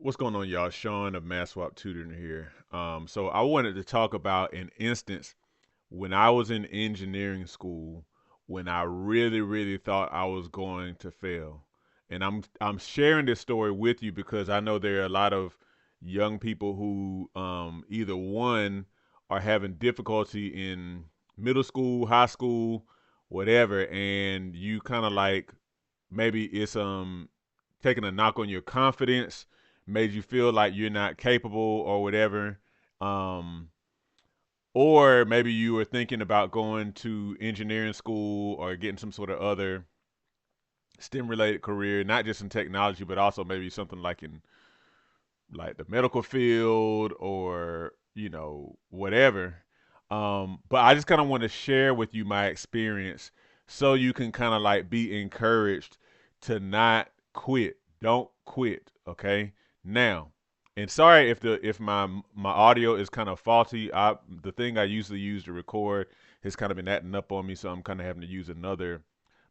What's going on, y'all? Sean of Mass Swap Tutoring here. So I wanted to talk about an instance when I was in engineering school when I really, really thought I was going to fail. And I'm sharing this story with you because I know there are a lot of young people who either one are having difficulty in middle school, high school, whatever, and you kind of like maybe it's taking a knock on your confidence, made you feel like you're not capable or whatever. Um, or maybe you were thinking about going to engineering school or getting some sort of other STEM related career, not just in technology, but also maybe something like in like the medical field or, whatever. But I just kind of want to share with you my experience so you can kind of like be encouraged to not quit. Don't quit, okay? Now, and sorry if my audio is kind of faulty. The thing I usually use to record has kind of been acting up on me, so I'm kind of having to use another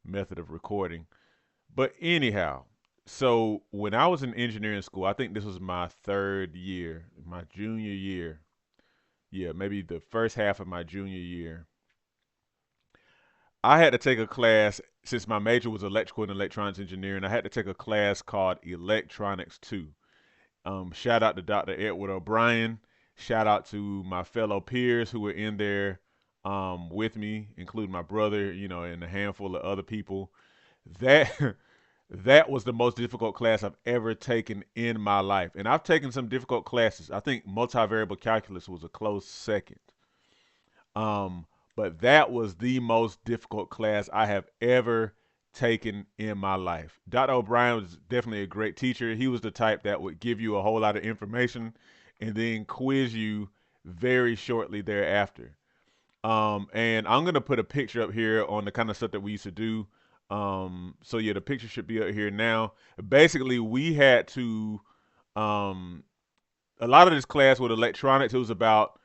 method of recording. But anyhow, so when I was in engineering school, I think this was my third year, my junior year. Yeah, maybe the first half of my junior year. I had to take a class since my major was electrical and electronics engineering. I had to take a class called Electronics 2. Shout out to Dr. Edward O'Brien. Shout out to my fellow peers who were in there with me, including my brother, and a handful of other people. That that was the most difficult class I've ever taken in my life. And I've taken some difficult classes. I think multivariable calculus was a close second. Um, but that was the most difficult class I have ever taken in my life. Dr. O'Brien was definitely a great teacher. He was the type that would give you a whole lot of information and then quiz you very shortly thereafter. And I'm gonna put a picture up here on the kind of stuff that we used to do. So yeah, the picture should be up here now. Basically, we had to um, a lot of this class with electronics. It was about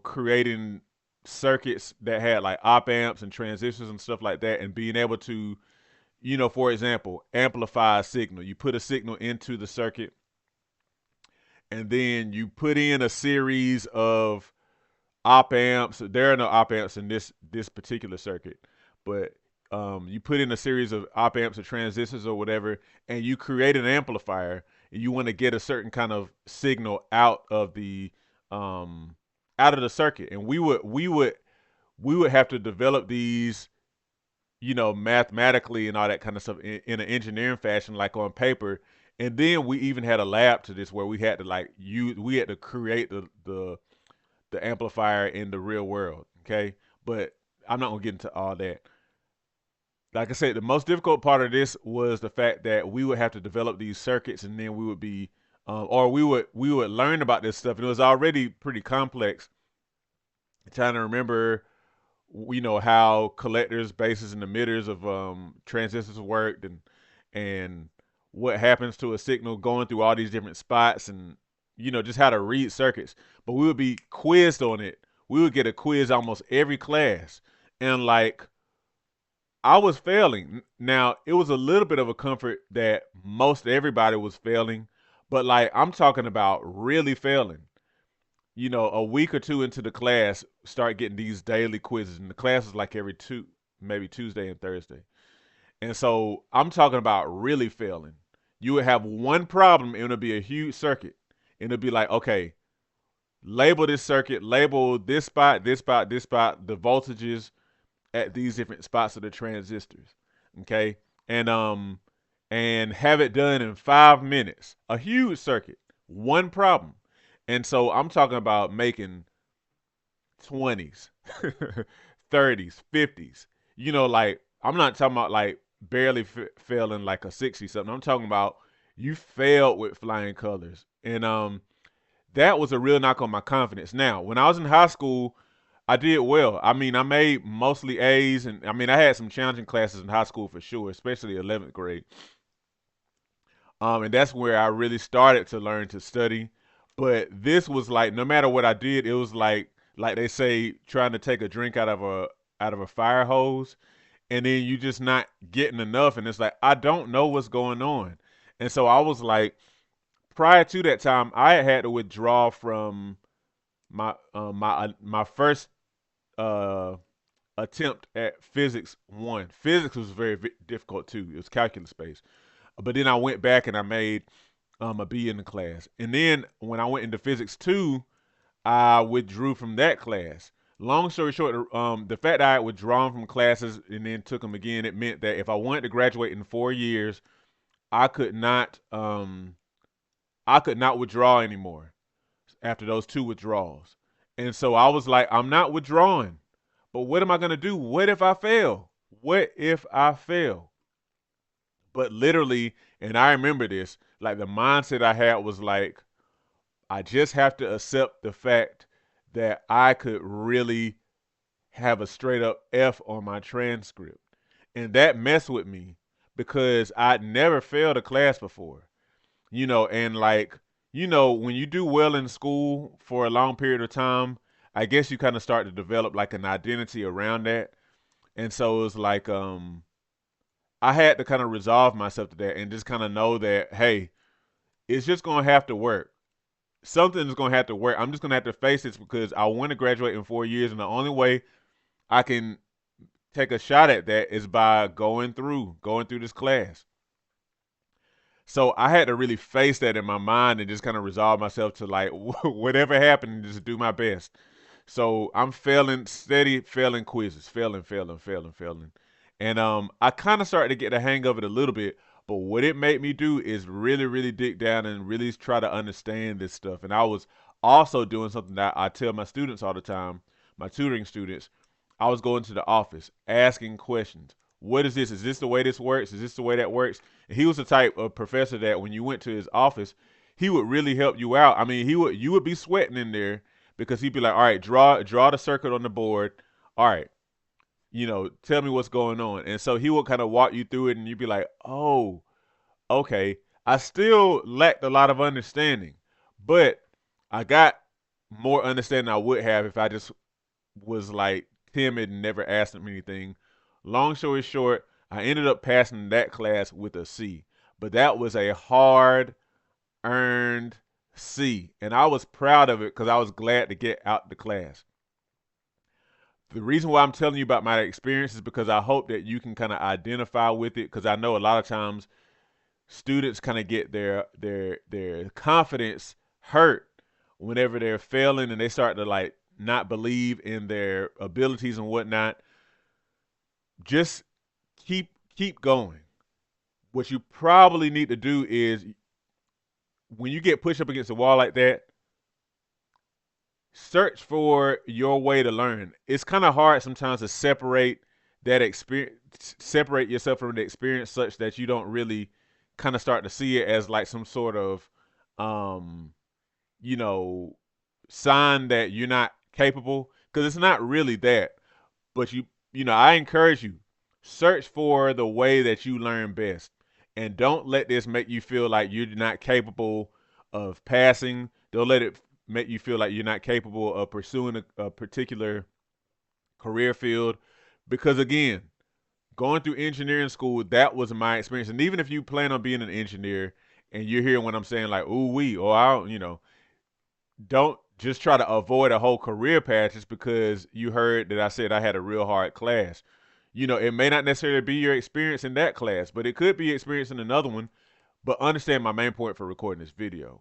creating circuits that had like op amps and transistors and stuff like that, and being able to for example, amplify a signal. You put a signal into the circuit, and then you put in a series of op amps. There are no op amps in this particular circuit, but you put in a series of op amps or transistors or whatever, and you create an amplifier. And you want to get a certain kind of signal um, out of the circuit, and we would have to develop these, mathematically and all that kind of stuff in an engineering fashion, like on paper. And then we even had a lab to this where we had to we had to create the amplifier in the real world. Okay, but I'm not gonna get into all that. Like I said, the most difficult part of this was the fact that we would have to develop these circuits, and then we would be, or we would learn about this stuff, and it was already pretty complex. Trying to remember, how collectors, bases, and emitters of transistors worked, and what happens to a signal going through all these different spots, and just how to read circuits. But we would be quizzed on it. We would get a quiz almost every class, and like I was failing. Now it was a little bit of a comfort that most everybody was failing, but like I'm talking about really failing. A week or two into the class, start getting these daily quizzes, and the class is like every two, maybe Tuesday and Thursday. And so I'm talking about really failing. You would have one problem, and it'll be a huge circuit, and it'll be like, okay, label this circuit, label this spot, this spot, this spot, the voltages at these different spots of the transistors. Okay, and and have it done in 5 minutes. A huge circuit, one problem. And so I'm talking about making 20s, 30s, 50s. Like I'm not talking about like barely failing like a 60 something. I'm talking about you failed with flying colors. And that was a real knock on my confidence. Now, when I was in high school, I did well. I mean, I made mostly A's, and I mean, I had some challenging classes in high school for sure, especially 11th grade. And that's where I really started to learn to study. But this was like, no matter what I did, it was like they say, trying to take a drink out of a fire hose, and then you just not getting enough, and it's like I don't know what's going on, and so I was like prior to that time, I had to withdraw from my first uh, attempt at physics one. Physics was very difficult too. It was calculus based. But then I went back and I made a B in the class. And then when I went into physics two, I withdrew from that class. Long story short, the fact that I had withdrawn from classes and then took them again, it meant that if I wanted to graduate in 4 years, I could not I could not withdraw anymore after those two withdrawals. And so I was like, I'm not withdrawing. But what am I gonna do? What if I fail? What if I fail? But literally, and I remember this, like the mindset I had was like, I just have to accept the fact that I could really have a straight up F on my transcript. And that messed with me because I'd never failed a class before. And like, when you do well in school for a long period of time, I guess you kind of start to develop like an identity around that. And so it was like, I had to kind of resolve myself to that and just kind of know that, hey, it's just gonna have to work. Something's gonna have to work. I'm just gonna have to face this because I want to graduate in 4 years, and the only way I can take a shot at that is by going through this class. So I had to really face that in my mind and just kind of resolve myself to like whatever happened, just do my best. So I'm failing, steady failing quizzes, failing. And I kind of started to get the hang of it a little bit, but what it made me do is really, really dig down and really try to understand this stuff. And I was also doing something that I tell my students all the time, my tutoring students. I was going to the office, asking questions. What is this? Is this the way this works? Is this the way that works? And he was the type of professor that when you went to his office, he would really help you out. I mean, you would be sweating in there because he'd be like, "All right, draw the circle on the board. All right, tell me what's going on." And so he would kind of walk you through it, and you'd be like, "Oh, okay." I still lacked a lot of understanding, but I got more understanding I would have if I just was like timid and never asked him anything. Long story short, I ended up passing that class with a C, but that was a hard earned C, and I was proud of it because I was glad to get out the class. The reason why I'm telling you about my experience is because I hope that you can kind of identify with it because I know a lot of times students kind of get their confidence hurt whenever they're failing and they start to like not believe in their abilities and whatnot. Just keep going. What you probably need to do is when you get pushed up against a wall like that, search for your way to learn. It's kind of hard sometimes to separate yourself from the experience such that you don't really kind of start to see it as like some sort of um, you know, sign that you're not capable because it's not really that. But I encourage you search for the way that you learn best, and don't let this make you feel like you're not capable of passing. Don't let it make you feel like you're not capable of pursuing a particular career field, because again, going through engineering school, that was my experience. And even if you plan on being an engineer and you're hearing what I'm saying, like, ooh, we, or I don't, don't just try to avoid a whole career path just because you heard that I said I had a real hard class. It may not necessarily be your experience in that class, but it could be your experience in another one. But understand my main point for recording this video.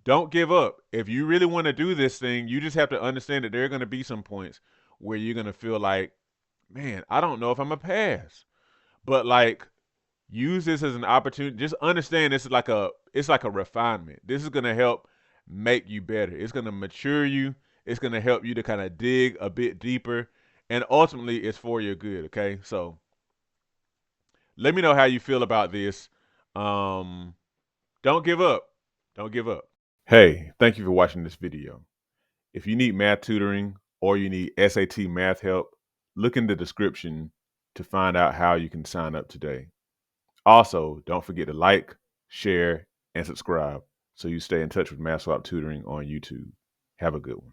Don't give up. If you really want to do this thing, you just have to understand that there are going to be some points where you're going to feel like, man, I don't know if I'm going to pass. But like, use this as an opportunity. Just understand this is like a refinement. This is gonna help make you better. It's gonna mature you. It's gonna help you to kind of dig a bit deeper, and ultimately, it's for your good. Okay, so let me know how you feel about this. Um, don't give up. Don't give up. Hey, thank you for watching this video. If you need math tutoring or you need SAT math help, look in the description to find out how you can sign up today. Also, don't forget to like, share, and subscribe so you stay in touch with Math Swap Tutoring on YouTube. Have a good one.